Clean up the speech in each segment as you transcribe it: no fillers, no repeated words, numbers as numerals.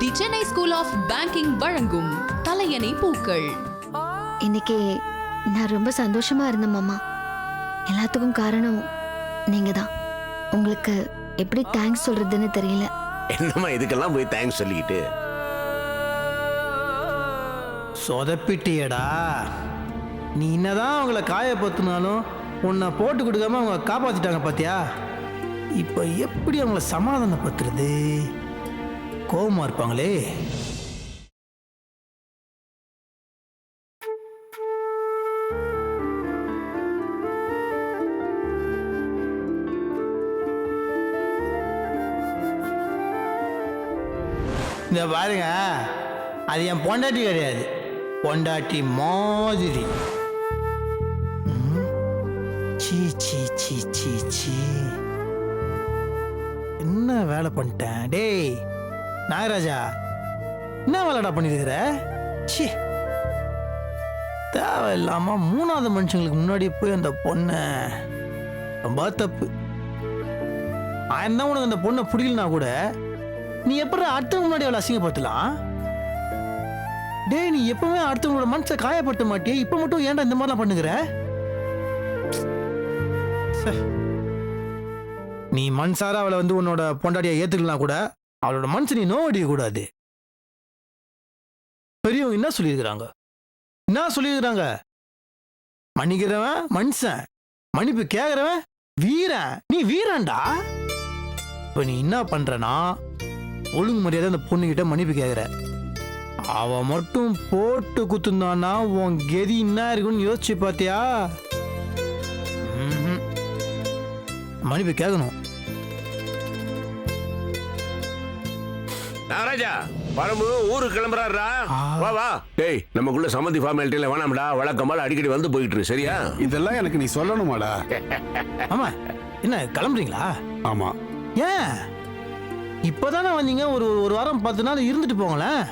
The Chennai school of banking வழங்கும் தலையணை பூக்கள். இன்னைக்கு நான் ரொம்ப சந்தோஷமா இருந்தேன் மாமா. எல்லாத்துக்கும் காரணம் நீங்க தான். உங்களுக்கு எப்படி தேங்க்ஸ் சொல்றதுன்னு தெரியல. என்னம்மா இதுக்கெல்லாம் போய் தேங்க்ஸ் சொல்லிக்கிட்டு? சொதப்பிட்டியடா. நீ என்னதான் அவங்கள காயப்படுத்தினாலும் உன்னை போட்டு கொடுக்காம அவங்க காப்பாத்திட்டாங்க பாத்தியா? இப்போ எப்படி அவங்கள சமாதானப்படுத்துறது? கோபமா இருப்பாங்களே. இந்த பாருங்க, அது என் பொண்டாட்டி கிடையாது, பொண்டாட்டி மாதிரி. சீ சீ சீ சீ சீ, என்ன வேலை பண்ணிட்டேன்? டேய் நாகராஜா, என்ன வேலைடா பண்ணிருக்கிற? சீ, தேவையில்லாம மூணாவது மனுஷங்களுக்கு முன்னாடி போய் அந்த பொண்ணை, ரொம்ப தப்பு. ஆயிரம் தான் உனக்கு அந்த பொண்ணை பிடிக்கலனா கூட நீ எப்படி அடுத்தவங்க முன்னாடி அவளை அசிங்கப்படுத்தலாம்? டேய், நீ எப்பவுமே அடுத்தவங்களோட மனசை காயப்படுத்த மாட்டியே, இப்ப மட்டும் ஏன்டா இந்த மாதிரிலாம் பண்ணுகிற? நீ மனசார அவளை வந்து உன்னோட பொண்டாட்டியை ஏத்துக்கலாம் கூட அவளோட மனசு நீ நோவடிக்க கூடாது. பெரியவங்க என்ன சொல்லியிருக்கிறாங்க? மன்னிக்கிறவன் மனுஷன், மன்னிப்பு கேட்கிறவன் வீரன். நீ வீரன்டா. இப்ப நீ என்ன பண்றனா, ஒழுங்கு மரியாதை அந்த பொண்ணுகிட்ட மன்னிப்பு கேட்கிற. அவ மட்டும் போட்டு குத்துந்தானா உன் கெதி என்ன இருக்குன்னு யோசிச்சு பாத்தியா? மன்னிப்பு கேட்கணும். நாகராஜா, பரம்பு ஊருக்கு கிளம்புறாருடா. வா வா. டேய், நமக்குள்ள சம்மந்தி ஃபார்மாலிட்டியில வேணாம்டா, வழக்கமால அடிக்கடி வந்து போயிட்டு இரு, சரியா? இதெல்லாம் எனக்கு நீ சொல்லணுமாடா? ஆமா, என்ன கிளம்புறீங்களா? ஆமா. ஏன் இப்பதானே வந்தீங்க? ஒரு வாரம் 10 நாள் இருந்துட்டு போங்களேன்.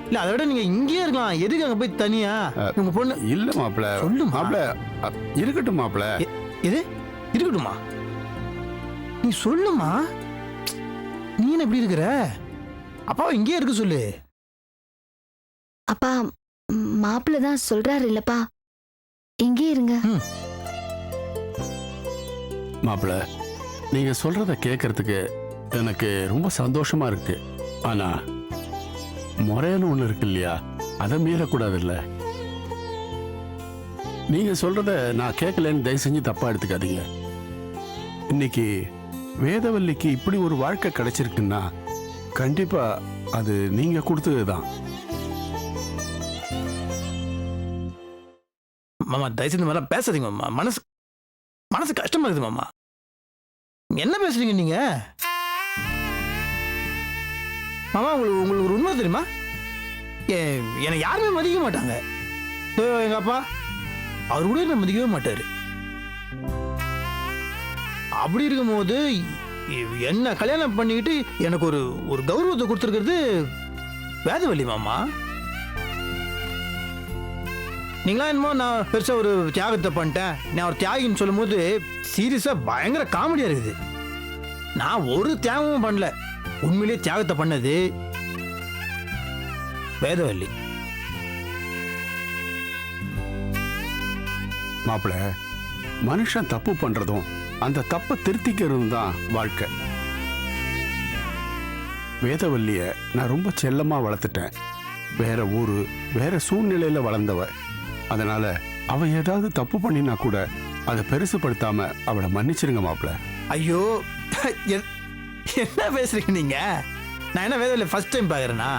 இல்ல அதை விட நீங்க இங்கேயே இருக்கலாம். எதுக்கு அங்க போய் தனியா? உங்க பொண்ணு இல்ல மாப்பிள. சொல்லு மாப்பிள. இருக்கட்டும் மாப்பிள. எது இருக்கட்டுமா? நீ சொல்லுமா. நீ என்ன எப்படி இருக்கிற? அப்பாவை இங்கேயே இருக்க சொல்லு. அப்பா, மாப்பிள்ள தான் சொல்றாரு இல்லப்பா, இங்கே இருங்க. மாப்பிள, நீங்க சொல்றத கேட்கறதுக்கு எனக்கு ரொம்ப சந்தோஷமா இருக்கு. ஆனா முறைன்னு ஒண்ணு இருக்கு இல்லையா, அதை மீறக்கூடாது இல்ல. நீங்க சொல்றத நான் கேட்கலன்னு தயவு செஞ்சு தப்பா எடுத்துக்காதீங்க. இன்னைக்கு வேதவல்லிக்கு இப்படி ஒரு வாழ்க்கை கிடைச்சிருக்குன்னா கண்டிப்பா அது நீங்க கொடுத்ததுதான். மாமா, தயவுசெய்து இந்த மாதிரிலாம் பேசாதீங்க மாமா. மனசு கஷ்டமா இருக்குது மாமா. என்ன பேசுறீங்க நீங்க? மாமா, உங்களுக்கு ஒரு உண்மை தெரியுமா? என்னை யாருமே மதிக்க மாட்டாங்க. எங்க அப்பா அவர் கூட என்ன மதிக்கவே மாட்டாரு. அப்படி இருக்கும்போது என்ன கல்யாணம் பண்ணிக்கிட்டு எனக்கு ஒரு கௌரவத்தை கொடுத்துருக்கிறது வேதவல்லி மாமா. நீங்களா என்னமோ நான் பெருசா ஒரு தியாகத்தை பண்ணிட்டேன், நான் ஒரு தியாகின்னு சொல்லும் போது சீரியஸா பயங்கர காமெடியா இருக்குது. நான் ஒரு தியாகமும் பண்ணல. உண்மையிலேயே தியாகத்தை பண்ணது வேதவல்லி. மாப்பிள, மனுஷன் தப்பு பண்றதும் அந்த தப்பை திருத்திக்கிறதும் தான் வாழ்க்கை. வேதவல்லிய நான் ரொம்ப செல்லமா வளர்த்துட்டேன். வேற ஊரு, வேற சூழ்நிலையில வளர்ந்தவ. அதனால அவ ஏதாவது தப்பு பண்ணினா கூட அதை பெருசுப்படுத்தாம அவளை மன்னிச்சிருங்க மாப்பிள. ஐயோ, என்ன பேசுறீங்க நீங்க? நான் என்ன வேதவல்லி ஃபர்ஸ்ட் டைம் பாக்குறேனா?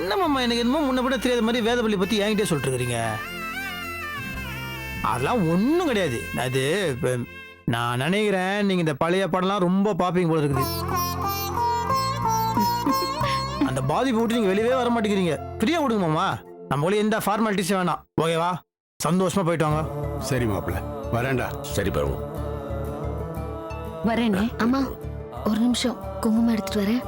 என்ன மாமா, எனக்கு என்னமோ முன்ன கூட தெரியாத மாதிரி வேதவல்லி பத்தி என்கிட்டே சொல்லிட்டு இருக்கிறீங்க. அதெல்லாம் ஒன்றும் கிடையாது. அது நான் நினைக்கிறேன் நீங்க இந்த பழைய படம்லாம் ரொம்ப பாப்பீங்க போல இருக்குது. அந்த பாதிப்பு விட்டு நீங்க வெளியவே வர மாட்டேங்கிறீங்க. ஃப்ரீயா விடுங்க மாமா. நம்ம எந்த ஃபார்மாலிட்டிஸும் வேணாம். ஓகேவா? சந்தோஷமா போயிட்டு வாங்க. சரி மாப்பிள, வரேன்டா. சரி பரம்பு, வரேனே. அம்மா, ஒரு நிமிஷம் குங்குமம் எடுத்துட்டு வரேன்.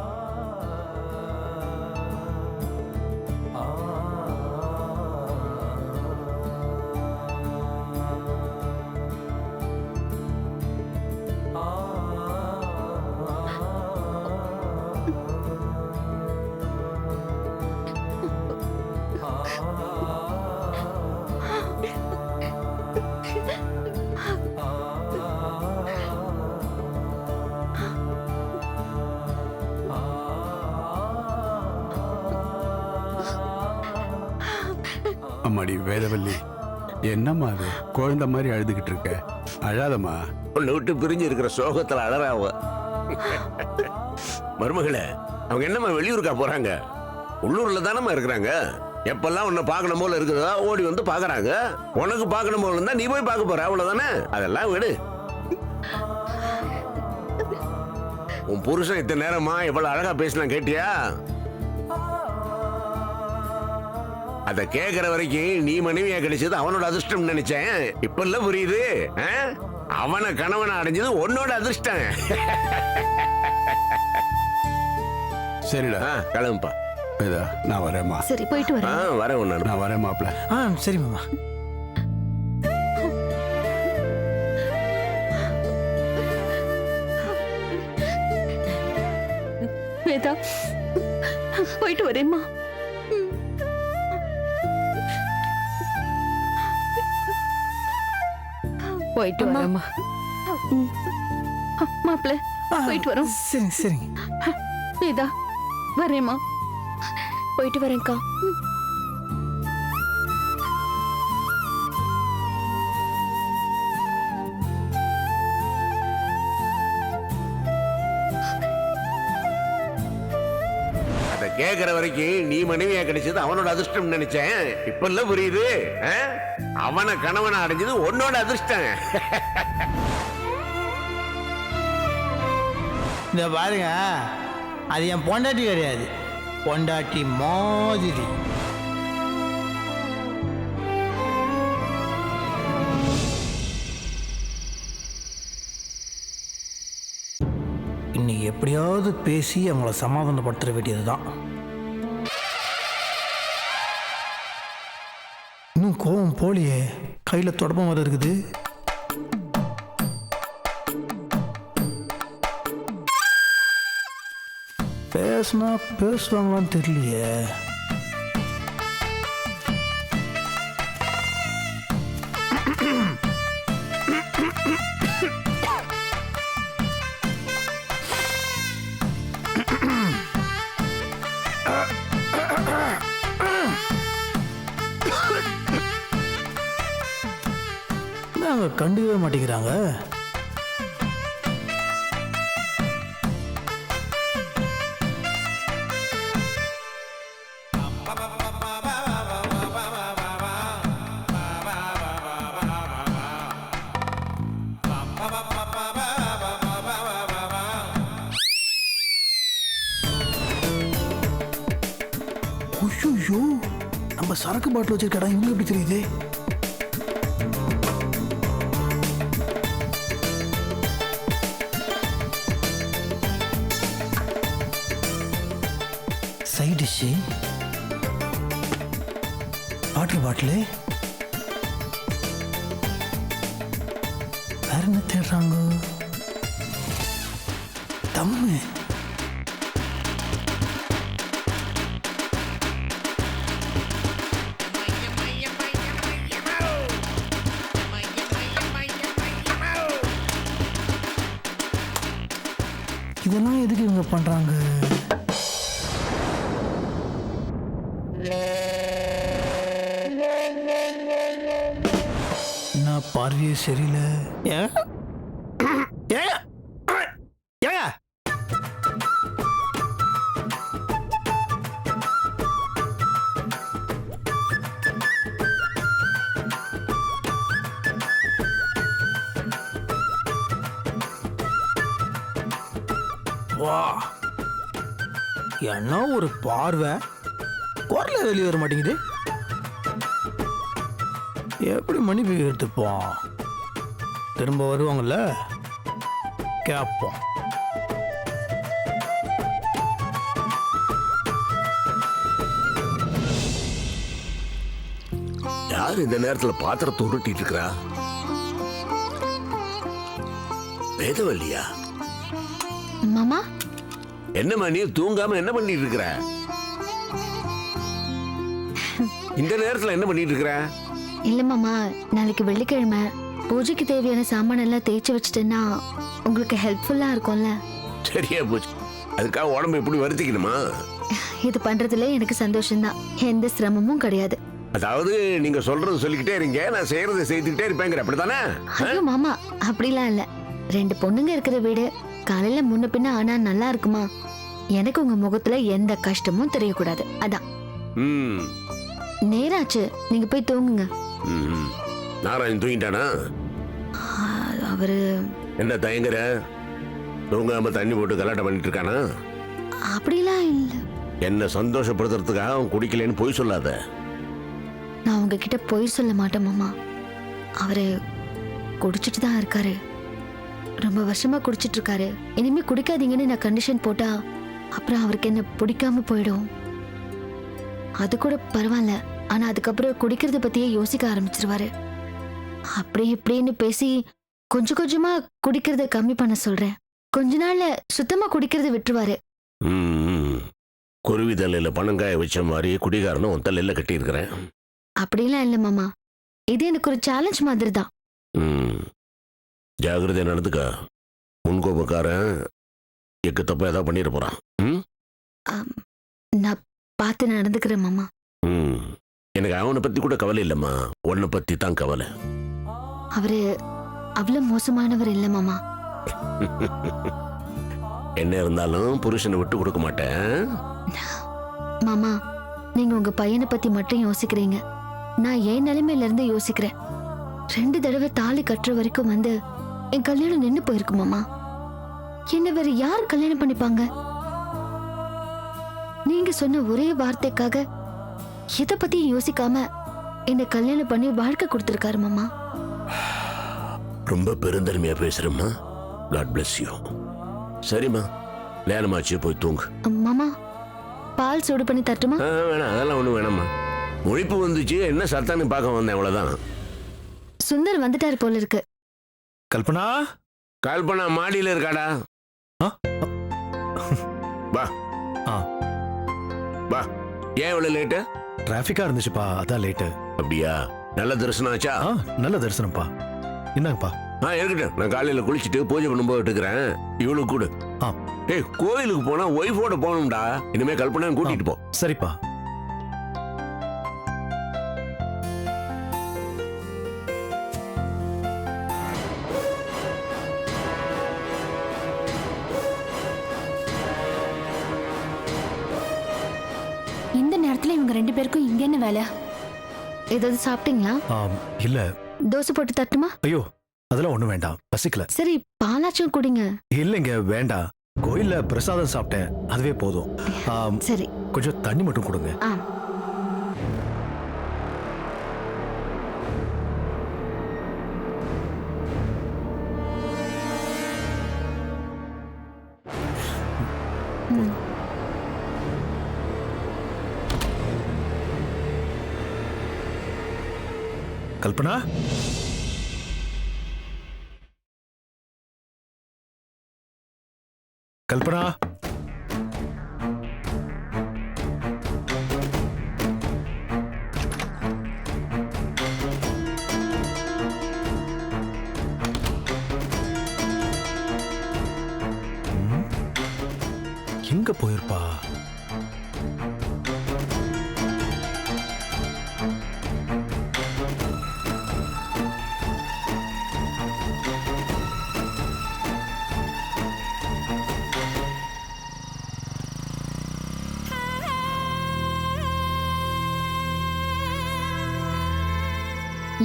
அம்மாடி வேதவல்லி, என்னம்மா அது குழந்தை மாதிரி அழுதுகிட்டு இருக்க? அழாதம்மா. உன்னை விட்டு பிரிஞ்சு இருக்கிற சோகத்துல அழறாவ. மருமகளே, அவங்க என்னம்மா வெளியூருக்கா போறாங்க? உள்ளூர்ல தானம்மா இருக்கிறாங்க. எப்பெல்லாம் உன்னை பார்க்கணும் போல இருக்குதோ ஓடி வந்து பாக்குறாங்க. உனக்கு பார்க்கணும் போல இருந்தா நீ போய் பார்க்க போற, அவ்வளவுதானே. அதெல்லாம் விடு. உன் புருஷன் இத்தனை நேரமா எவ்வளவு அழகா பேசினா கேட்டியா? அத கேக்குற வரைக்கும் நீ மனைவியா கிடைச்சது அவனோட அதிர்ஷ்டம் நினைச்சேன். இப்ப இல்ல புரியுது. அவனை கணவனை அடைஞ்சது உன்னோட அதிர்ஷ்டம். சரிடா, கிளம்புப்பா. வேதா, நான் வரேம்மா. சரி, போயிட்டு வரேன். வரேன் ஒன்னு. நான் வரேன் மாப்பிள்ள. சரி மாமா. வேதா, போயிட்டு வரேம்மா. போயிட்டு வரேம்மா. மாப்பிள்ள, போயிட்டு வரோம். சரிங்க சரிங்க. வேதா, வரேம்மா. போயிட்டு வரேன்க்கா. அத கேக்குற வரைக்கும் நீ மனைவியா கிடைச்சது அவனோட அதிர்ஷ்டம் நினைச்சேன். இப்ப இல்ல புரியுது. அவனை கணவனை அடைஞ்சது உன்னோட அதிர்ஷ்டம். இந்த பாருங்க, அது என் பொண்டாட்டி கிடையாது, பொண்டாட்டி மாதிரி. இன்னைக்கு எப்படியாவது பேசி அவங்கள சமாதானப்படுத்த வேண்டியதுதான். இன்னும் கோவம் போலியே, கையில தொடப்பம் வர இருக்குது. பேசுனா பேசுவாங்களான்னு தெரியலையே. நாங்க கண்டுக்கவே மாட்டேங்கிறாங்க. ஐயோ, நம்ம சரக்கு பாட்டில் வச்சிருக்க இடம் இவங்க எப்படி தெரியுது? சைட் டிஷ்ஷு, வாட்டர் பாட்டிலு, வேற என்ன தேடுறாங்க? தம்மு. இதெல்லாம் எதுக்கு இவங்க பண்றாங்க? நான் பார்வையே சரியில்லை. வா, என்ன ஒரு பார்வை, குரல வெளியே வர மாட்டேங்குது. எப்படி மன்னிப்பு எடுத்துப்போம்? திரும்ப வருவாங்கல்ல, கேட்போம். யார் இந்த நேரத்துல பாத்திரத்தை உருட்டிட்டு இருக்கிறா? வேதவல்லியா? மாமா, என்னம்மா நீ தூங்காம என்ன பண்ணிட்டு இருக்கிற? இந்த நேரத்துல என்ன பண்ணிட்டு இருக்கிற? இல்ல மாமா, நாளைக்கு வெள்ளிக்கிழமை, பூஜைக்கு தேவையான சாமான் எல்லாம் தேய்ச்சி வச்சிட்டேன்னா உங்களுக்கு ஹெல்ப்ஃபுல்லா இருக்கும்ல. சரியா போச்சு. அதுக்காக உடம்பு எப்படி வருத்திக்கணுமா? இது பண்றதுல எனக்கு சந்தோஷம்தான், எந்த சிரமமும் கிடையாது. அதாவது நீங்க சொல்றது சொல்லிக்கிட்டே இருங்க, நான் செய்யறதை செய்துக்கிட்டே இருப்பேங்கிற, அப்படித்தானே? ஐயோ மாமா, அப்படிலாம் இல்ல. 2 பொண்ணுங்க இருக்கிற வீடு காலையில முன்ன பின்ன ஆனா நல்லா இருக்குமா? எனக்கு உங்க முகத்துல எந்த கஷ்டமும் தெரியக்கூடாது, அதான். ம். நேராச்சு, நீங்க போய் தூங்குங்க. ம். நாராயண் தூங்கிட்டானா? அவரு என்ன தயங்குற? தூங்காம தண்ணி போட்டு கலாட்டம் பண்ணிட்டு இருக்கானா? அப்படிலாம் இல்ல. என்ன சந்தோஷப்படுத்துறதுக்காக அவன் குடிக்கலன்னு பொய் சொல்லாத. நான் உங்ககிட்ட பொய் சொல்ல மாட்டேன் மாமா. அவரு குடிச்சிட்டு தான் இருக்காரு, ரொம்ப வருஷமா குடிச்சிட்டு இருக்காரு. இனிமே குடிக்காதீங்கன்னு நான் கண்டிஷன் போட்டா அப்புறம் அவருக்கு என்ன பிடிக்காம போயிடும். அது கூட பரவாயில்ல, ஆனா அதுக்கப்புறம் குடிக்கிறத பத்தியே யோசிக்க ஆரம்பிச்சிருவாரு. அப்படி இப்படின்னு பேசி கொஞ்சம் கொஞ்சமா குடிக்கிறத கம்மி பண்ண சொல்றேன். கொஞ்ச நாள்ல சுத்தமா குடிக்கிறத விட்டுருவாரு. ம். குருவி தலையில பணங்காய வச்ச மாதிரி குடிகாரனும் உன் தலையில கட்டி இருக்கிறேன். அப்படிலாம் இல்ல மாமா, இது எனக்கு ஒரு சேலஞ்ச் மாதிரி தான். ம். ஜாகிரதையா நடந்துக்க. முன்கோபக்காரன் எக்கு தப்பா ஏதாவது பண்ணிட போறான். ம்? ஆம், நான் பார்த்து நடந்துக்கிறேன் மாமா. ம். எனக்கு அவனை பத்தி கூட கவலை இல்லம்மா, உன்னை பத்தி தான் கவலை. அவரு அவ்வளவு மோசமானவர் இல்ல மாமா. என்ன இருந்தாலும் புருஷனை விட்டு கொடுக்க மாட்டேன். மாமா, நீங்க உங்க பையனை பத்தி மட்டும் யோசிக்கிறீங்க, நான் என் நிலைமையில இருந்து யோசிக்கிறேன். 2 தடவை தாலி கட்டுற வரைக்கும் வந்து என் கல்யாணம் நின்னு போயிருக்கு மாமா. என்ன வேற யார் கல்யாணம் பண்ணிப்பாங்க? நீங்க சொன்ன ஒரே வார்த்தைக்காக எதை பத்தியும் யோசிக்காம என்ன கல்யாணம் பண்ணி வாழ்க்கை கொடுத்திருக்காரு மாமா. ரொம்ப பெருந்தன்மையா பேசுறேம்மா. God bless you. சரிம்மா, நேரமாச்சு, போய் தூங்கு. மாமா, பால் சூடு பண்ணி தட்டுமா? வேணாம், அதெல்லாம் ஒண்ணும் வேணாம்மா. முழிப்பு வந்துச்சு, என்ன சத்தான்னு பார்க்க வந்தேன், அவ்வளவுதான். சுந்தர் வந்துட்டாரு போல இருக்கு. கல்பனா, கல்பனா மாடியில இருக்காடா. ஆ? வா. ஆ. வா. ஏன் இவ்வளவு லேட்டு? டிராஃபிக்கா இருந்துச்சுப்பா, அதான் லேட்டு. அப்படியா? நல்ல தரிசனம் ஆச்சா? நல்ல தரிசனம்ப்பா. என்னங்கப்பா? இருக்கட்டும், நான் காலையில குளிச்சுட்டு பூஜை பண்ணும்போது எடுத்துக்கிறேன். இவளுக்கு கூட. ஏய், கோயிலுக்கு போனா ஒய்ஃபோட போகணும்டா. இனிமே கல்பனா கூட்டிட்டு போ. சரிப்பா. இந்த நேரத்துல இவங்க 2 பேருக்கும் இங்க என்ன வேலை? ஏதாவது சாப்பிட்டீங்களா? இல்ல. தோசை போட்டு தட்டுமா? ஐயோ, அதெல்லாம் ஒண்ணும் வேண்டாம், பசிக்கல. சரி, பாலாச்சும் குடிங்க. இல்லைங்க, வேண்டாம். கோயில்ல பிரசாதம் சாப்பிட்டேன், அதுவே போதும். சரி, கொஞ்சம் தண்ணி மட்டும் கொடுங்க. ஆ. கல்பனா, கல்பனா, எங்க போயிருப்பா?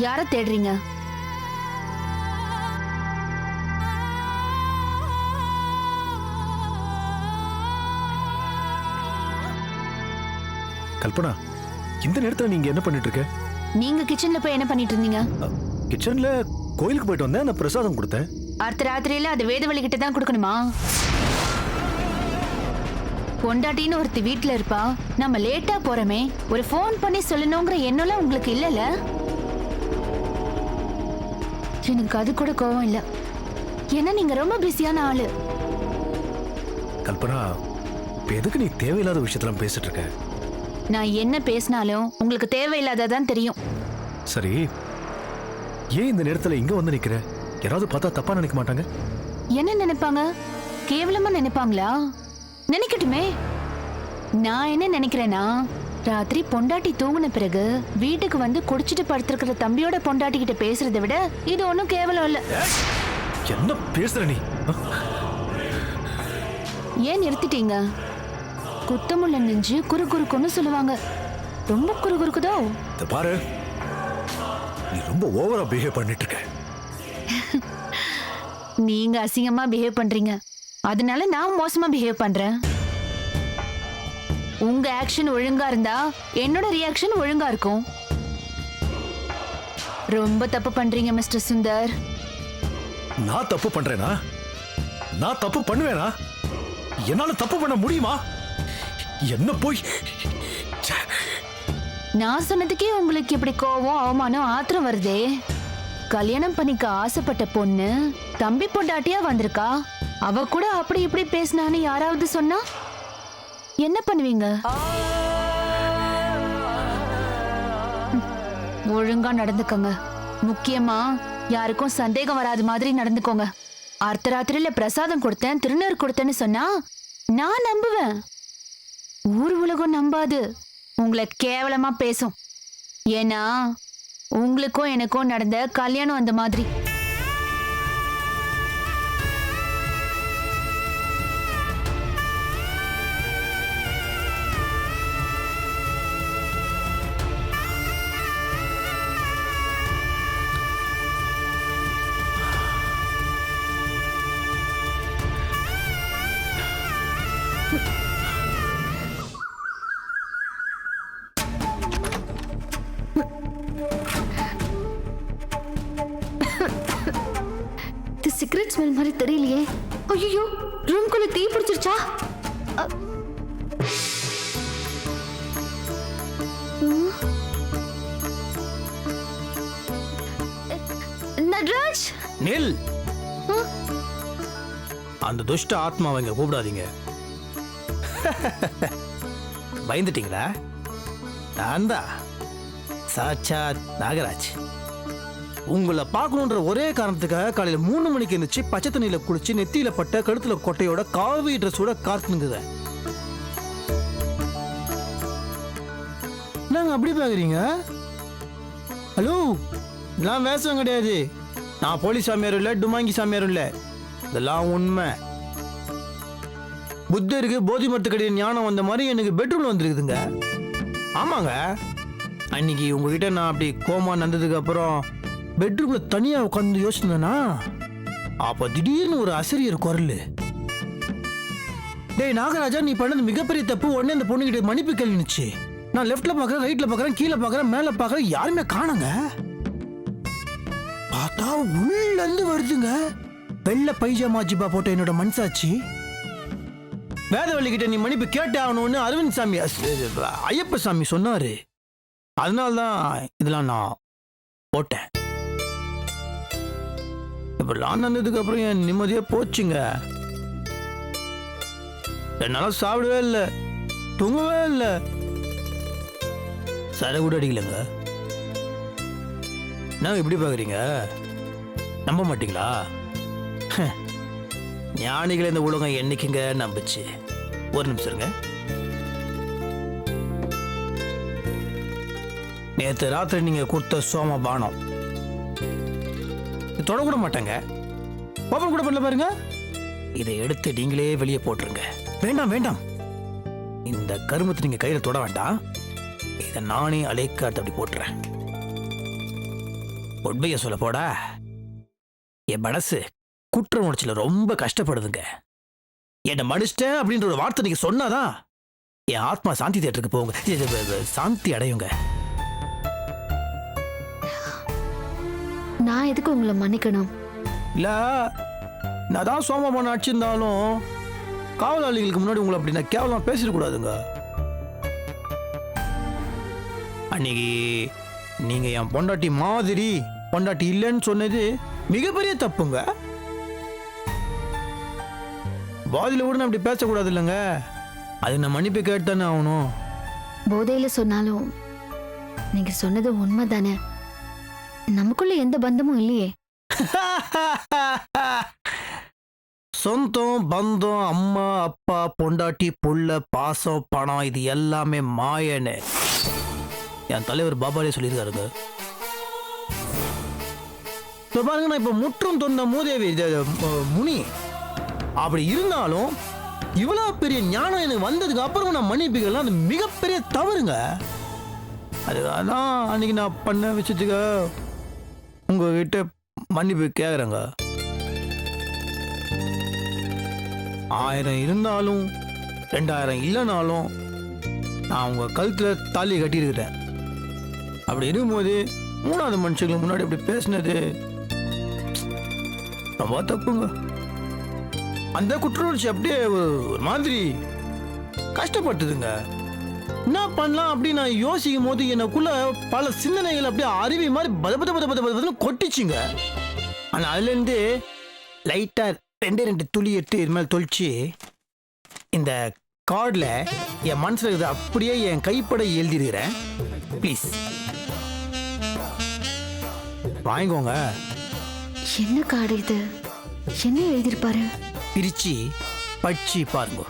யார தேடுறீங்க? கல்பனா, இந்த நேரத்துல நீங்க என்ன பண்ணிட்டு இருக்க? நீங்க கிச்சன்ல போய் என்ன பண்ணிட்டு இருந்தீங்க? கிச்சன்ல கோயிலுக்கு போயிட்டு வந்தேன், அந்த பிரசாதம் கொடுத்தேன். அடுத்த ராத்திரியில அது வேதவழி கிட்ட தான் கொடுக்கணுமா? பொண்டாட்டின்னு ஒருத்தி வீட்டுல இருப்பா, நம்ம லேட்டா போறோமே, ஒரு ஃபோன் பண்ணி சொல்லணுங்கிற எண்ணம்லாம் உங்களுக்கு இல்லல? எனக்கு அது கூட கோவம் இல்ல, ஏன்னா நீங்க ரொம்ப பிஸியான ஆளு. கல்பனா, இப்ப எதுக்கு நீ தேவையில்லாத விஷயத்தெல்லாம் பேசிட்டு இருக்க? நான் என்ன பேசினாலும் உங்களுக்கு தேவையில்லாததான் தெரியும். சரி, ஏன் இந்த நேரத்துல இங்க வந்து நிக்கிற? யாராவது பார்த்தா தப்பா நினைக்க மாட்டாங்க? என்ன நினைப்பாங்க? கேவலமா நினைப்பாங்களா? நினைக்கட்டுமே. நான் என்ன நினைக்கிறேன்னா, ராத்திரி பொண்டாட்டி தூங்குன பிறகு வீட்டுக்கு வந்து குடிச்சிட்டு படுத்திருக்கிற தம்பியோட பொண்டாட்டி கிட்ட பேசுறதை விட இது ஒண்ணும் கேவலம் இல்ல. என்ன பேசுற நீ? ஏன் நிறுத்திட்டீங்க? குத்தமுள்ள நெஞ்சு குறுக்குறுக்குன்னு சொல்லுவாங்க. ரொம்ப குறுகுறுக்குதோ? இத பாரு, நீ ரொம்ப ஓவரா பிஹேவ் பண்ணிட்டு இருக்க. நீங்க அசிங்கமா பிஹேவ் பண்றீங்க, அதனால நான் மோசமா பிஹேவ் பண்றேன். உங்க ஆக்ஷன் ஒழுங்கா இருந்தா என்னோட ரியாக்ஷன் ஒழுங்கா இருக்கும். ரொம்ப தப்பு பண்றீங்க மிஸ்டர் சுந்தர். நான் தப்பு பண்றேனா? நான் தப்பு பண்ணுவேனா? என்னால தப்பு பண்ண முடியுமா? என்ன போய் நான் சொன்னதுக்கே உங்களுக்கு இப்படி கோவம், அவமானம், ஆத்திரம் வருதே. கல்யாணம் பண்ணிக்க ஆசைப்பட்ட பொண்ணு தம்பி பொண்டாட்டியா வந்திருக்கா. அவ கூட அப்படி இப்படி பேசினான்னு யாராவது சொன்னா என்ன பண்ணுவீங்க? ஒழுங்கா நடந்துக்கங்க. முக்கியமா யாருக்கும் சந்தேகம் வராத மாதிரி நடந்துக்கோங்க. அர்த்தராத்திரியில பிரசாதம் கொடுத்தேன், திருநீர் கொடுத்தேன்னு சொன்னா நான் நம்புவேன். ஊர் உலகம் நம்பாது, உங்களை கேவலமா பேசும். ஏன்னா உங்களுக்கும் எனக்கும் நடந்த கல்யாணம் அந்த மாதிரி. சிகரெட் ஸ்மெல் மாதிரி தெரியலையே. ஐயோ, ரூம்குள்ள தீ பிடிச்சிருச்சா? நட்ராஜ், நில். அந்த துஷ்ட ஆத்மாவை இங்க கூப்பிடாதீங்க. பயந்துட்டீங்களா? நான் தான் சாட்சாத் நாகராஜ். உங்களை பார்க்கணுன்ற ஒரே காரணத்துக்காக காலையில 3 மணிக்கு இருந்துச்சு, பச்சை தண்ணியில குளிச்சு, நெத்தியில பட்ட, கழுத்துல கொட்டையோட, காவி ட்ரெஸ்ஸோட காத்துனுங்குத. நாங்க அப்படி பாக்குறீங்க? ஹலோ, நான் வேஷம் கிடையாது. நான் போலீஸ் சாமியாரும் இல்ல, டுமாங்கி சாமியாரும் இல்ல. இதெல்லாம் உண்மை. புத்தருக்கு போதி மரத்துக்கடிய ஞானம் வந்த மாதிரி எனக்கு பெட்ரூம்ல வந்துருக்குதுங்க. ஆமாங்க, அன்னைக்கு உங்ககிட்ட நான் அப்படி கோமா நடந்ததுக்கு அப்புறம் பெட்ரூம்ல தனியா உட்காந்து யோசிச்சேன்னா, அப்ப திடீர்னு ஒரு ஆசிரியர் குரல், டேய் நாகராஜா, நீ பண்ணது மிகப்பெரிய தப்பு, உடனே அந்த பொண்ணுகிட்ட மன்னிப்பு கேள்விச்சு. நான் லெஃப்ட்ல பாக்குறேன், ரைட்ல பாக்குறேன், கீழே பாக்குறேன், மேல பாக்குறேன், யாருமே காணுங்க. பார்த்தா உள்ள இருந்து வருதுங்க வெள்ளை பைஜாமா ஜிப்பா போட்ட என்னோட மனசாட்சி. வேதவள்ளி கிட்ட நீ மன்னிப்பு கேட்டே ஆகணும்னு அரவிந்த் சாமி, ஐயப்ப சாமி சொன்னாரு. அதனால்தான் இதெல்லாம் நான் போட்டேன். இப்பெல்லாம் நடந்ததுக்கு அப்புறம் என் நிம்மதியா போச்சுங்க. என்னால சாப்பிடவே இல்லை, தூங்கவே இல்லை, சரை கூட அடிக்கலங்க. நான் எப்படி பாக்குறீங்க? நம்ப மாட்டீங்களா? ஞானிகளை இந்த உலகம் என்னைக்குங்க நம்புச்சு? ஒரு நிமிஷம் இருங்க. நேற்று ராத்திரி நீங்க கொடுத்த சோம பானம் தொடக்கூட மாட்டாங்க, ஓபன் கூட பண்ணல பாருங்க. இதை எடுத்து நீங்களே வெளியே போட்டுருங்க. வேண்டாம் வேண்டாம், இந்த கருமத்தை நீங்க கையில தொட வேண்டாம். இதை நானே அலைக்காட்டு அப்படி போட்டுறேன். உண்மையை சொல்ல போடா, என் மனசு குற்ற உணர்ச்சியில ரொம்ப கஷ்டப்படுதுங்க. என்னை மடிச்சிட்டேன் அப்படின்ற ஒரு வார்த்தை நீங்க சொன்னாதான் என் ஆத்மா சாந்தி தேட்டருக்கு போங்க, சாந்தி அடையுங்க. நான் எதுக்கு உங்களை மன்னிக்கணும்? இல்ல, நான் தான் சோமபானம் அடிச்சிருந்தாலும் காவலாளிகளுக்கு முன்னாடி உங்களை அப்படி நான் கேவலமா பேசிடக்கூடாதுங்க. அன்னைக்கு நீங்க என் பொண்டாட்டி மாதிரி பொண்டாட்டி இல்லைன்னு சொன்னது மிகப்பெரிய தப்புங்க. பாதியில கூட அப்படி பேசக்கூடாது இல்லைங்க. அது நான் மன்னிப்பு கேட்டுதானே ஆகணும். போதையில சொன்னாலும் நீங்க சொன்னது உண்மைதானே. நமக்குள்ள எந்த பந்தமும் இல்லையே. சொந்தம் பந்தம் அம்மா அப்பா பொண்டாட்டி புள்ள பாசம் பணம் இது எல்லாமே மாயன்னு என் தலைவர் பாபாலே சொல்லியிருக்காருங்க. இப்போ பாருங்க, நான் இப்போ முற்றும் தொண்ட மூதேவி முனி அப்படி இருந்தாலும் இவ்வளோ பெரிய ஞானம் எனக்கு வந்ததுக்கு அப்புறம் நான் மன்னிப்புகள்லாம் அது மிகப்பெரிய தவறுங்க. அதுதான் அன்னைக்கு நான் பண்ண விஷயத்துக்கு உங்ககிட்ட மன்னிப்பு கேட்குறேங்க. 1000 இருந்தாலும் 2000 இல்லைனாலும் நான் உங்க கழுத்துல தாலி கட்டியிருக்கிறேன். அப்படி இருக்கும்போது 3வது மனுஷங்களுக்கு முன்னாடி அப்படி பேசினது ரொம்ப தப்புங்க. அந்த குற்றவுணர்ச்சி அப்படியே ஒரு மாதிரி கஷ்டப்பட்டுதுங்க. என்ன பண்ணலாம் அப்படின்னு நான் யோசிக்கும் போது எனக்குள்ள பல சிந்தனைகள் அப்படியே அருவி மாதிரி பத கொட்டிச்சுங்க. ஆனால் அதுலேருந்து லைட்டாக 2 துளி எடுத்து இது மேலே தொளிச்சு இந்த கார்டில் என் மனசில் இருக்கிறது அப்படியே என் கைப்பட எழுதிருக்கிறேன். ப்ளீஸ் வாங்கிக்கோங்க. என்ன கார்டு இது? என்ன எழுதியிருப்பாரு? பிரிச்சு படிச்சு பாருங்க.